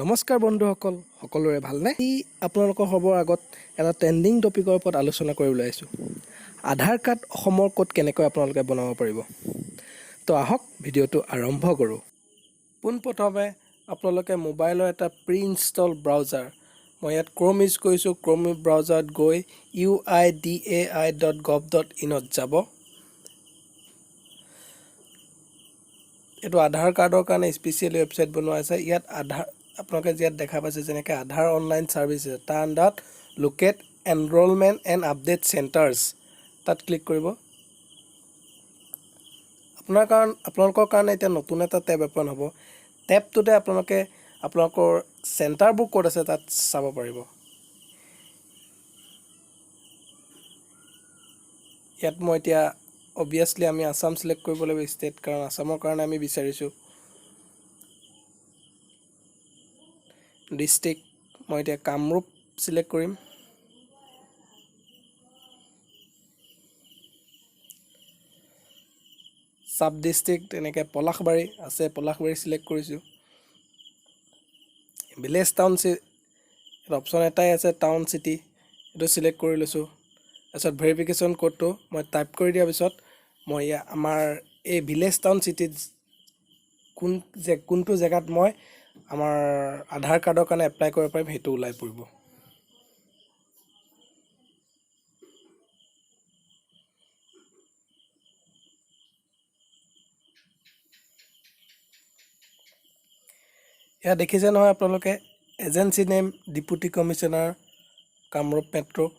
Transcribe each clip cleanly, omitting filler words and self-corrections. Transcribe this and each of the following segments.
নমস্কাৰ বন্ধুসকল, সকলোৰে ভালনে? আপোনালোকৰ খবৰ আগত এটা ট্ৰেণ্ডিং টপিকৰ ওপৰত আলোচনা কৰিবলৈ আহিছোঁ। আধাৰ কাৰ্ড অসমৰ ক'ত কেনেকৈ আপোনালোকে বনাব পাৰিব। তো আহক ভিডিঅ'টো আৰম্ভ কৰোঁ। পোনপ্ৰথমে আপোনালোকে মোবাইলৰ এটা প্ৰি ইনষ্টল ব্ৰাউজাৰ, মই ইয়াত ক্ৰ'ম ইউজ কৰিছোঁ, ক্ৰ'ম ব্ৰাউজাৰত গৈ uidai.gov.in যাব। এইটো আধাৰ কাৰ্ডৰ কাৰণে স্পেচিয়েলি ৱেবছাইট বনোৱা আছে। ইয়াত আপোনালোকে ইয়াত দেখা পাইছে যেনেকৈ আধাৰ অনলাইন ছাৰ্ভিচেছ, তাৰ আণ্ডাৰত locate enrolment and update centres, তাত ক্লিক কৰিব। আপোনালোকৰ কাৰণে এতিয়া নতুন এটা টেব অ'পন হ'ব। টেবটোতে আপোনালোকৰ চেণ্টাৰবোৰ ক'ত আছে তাত চাব পাৰিব। ইয়াত মই এতিয়া অবভিয়াছলি আমি আছাম চিলেক্ট কৰিব লাগিব ষ্টেট, কাৰণ আছামৰ কাৰণে আমি বিচাৰিছোঁ। ডিষ্ট্ৰিক্ট মই এতিয়া কামৰূপ চিলেক্ট কৰিম। চাব ডিষ্ট্ৰিক্ট এনেকৈ পলাশবাৰী আছে, পলাশবাৰী চিলেক্ট কৰিছোঁ। ভিলেজ টাউন অপশ্যন এটাই আছে, টাউন চিটি, এইটো চিলেক্ট কৰি লৈছোঁ। তাৰপিছত ভেৰিফিকেশ্যন কোডটো মই টাইপ কৰি দিয়াৰ পিছত মই আমাৰ এই ভিলেজ টাউন চিটিত কোনটো জেগাত মই আমাৰ আধাৰ কাৰ্ডৰ কাৰণে এপ্লাই কৰিব পাৰিম সেইটো ওলাই পৰিব। ইয়াত দেখিছে নহয় আপোনালোকে, agency name deputy commissioner Kamrup metro'.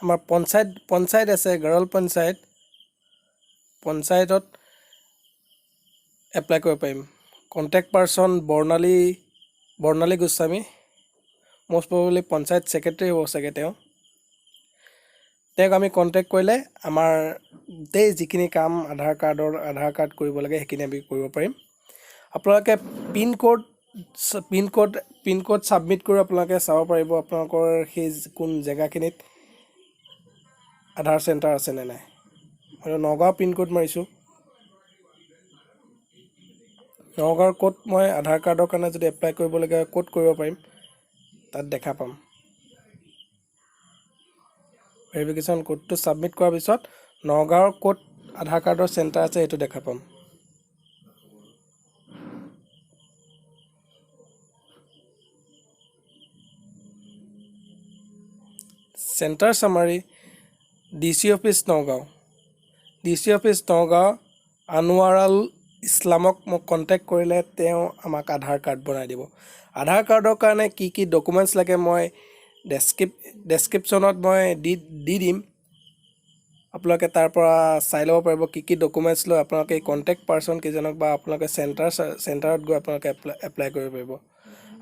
আমাৰ পঞ্চায়ত আছে, গাৰল পঞ্চায়তত এপ্লাই কৰিব পাৰিম। Contact person Barnali Goswami, most probably panchayat secretary হ'ব চাগে তেওঁক আমি কণ্টেক্ট কৰিলে আমাৰ গোটেই যিখিনি কাম আধাৰ কাৰ্ড কৰিব লাগে সেইখিনি আমি কৰিব পাৰিম। আপোনালোকে পিন কোড ছাবমিট কৰি আপোনালোকে চাব পাৰিব আপোনালোকৰ সেই কোন জেগাখিনিত আধাৰ চেণ্টাৰ আছে নে নাই। মই নগাঁও পিন কোড মাৰিছোঁ। নগাঁৱৰ ক'ত মই আধাৰ কাৰ্ডৰ কাৰণে যদি এপ্লাই কৰিবলগীয়া ক'ত কৰিব পাৰিম তাত দেখা পাম। ভেৰিফিকেশ্যন কোডটো ছাবমিট কৰাৰ পিছত নগাঁৱৰ ক'ত আধাৰ কাৰ্ডৰ চেণ্টাৰ আছে সেইটো দেখা পাম। Centre summary, DC office Nagaon, Anowarul ইছলামক মই কণ্টেক্ট কৰিলে তেওঁ আমাক আধাৰ কাৰ্ড বনাই দিব। আধাৰ কাৰ্ডৰ কাৰণে কি কি ডকুমেণ্টছ লাগে মই ডেছক্ৰিপশ্যনত মই দি দিম, আপোনালোকে তাৰ পৰা চাই ল'ব পাৰিব কি কি ডকুমেণ্টছ লৈ আপোনালোকে কণ্টেক্ট পাৰ্চন কেইজনক বা আপোনালোকে চেণ্টাৰত গৈ আপোনালোকে এপ্লাই কৰিব পাৰিব।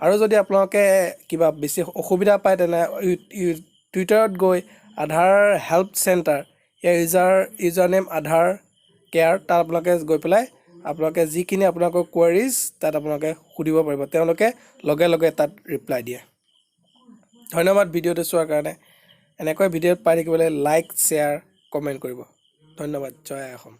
আৰু যদি আপোনালোকে কিবা বেছি অসুবিধা পায় তেনে টুইটাৰত গৈ আধাৰ হেল্প চেণ্টাৰ, ইয়াৰ ইউজাৰ নেম আধাৰ কেয়াৰ, তাত আপোনালোকে গৈ পেলাই আপোনালোকে যিখিনি আপোনালোকৰ কুৱেৰিজ তাত আপোনালোকে সুধিব পাৰিব, তেওঁলোকে লগে লগে তাত ৰিপ্লাই দিয়ে। ধন্যবাদ ভিডিঅ'টো চোৱাৰ কাৰণে। এনেকৈ ভিডিঅ'ত পাই থাকিবলৈ লাইক, শ্বেয়াৰ, কমেণ্ট কৰিব। ধন্যবাদ। জয় অসম।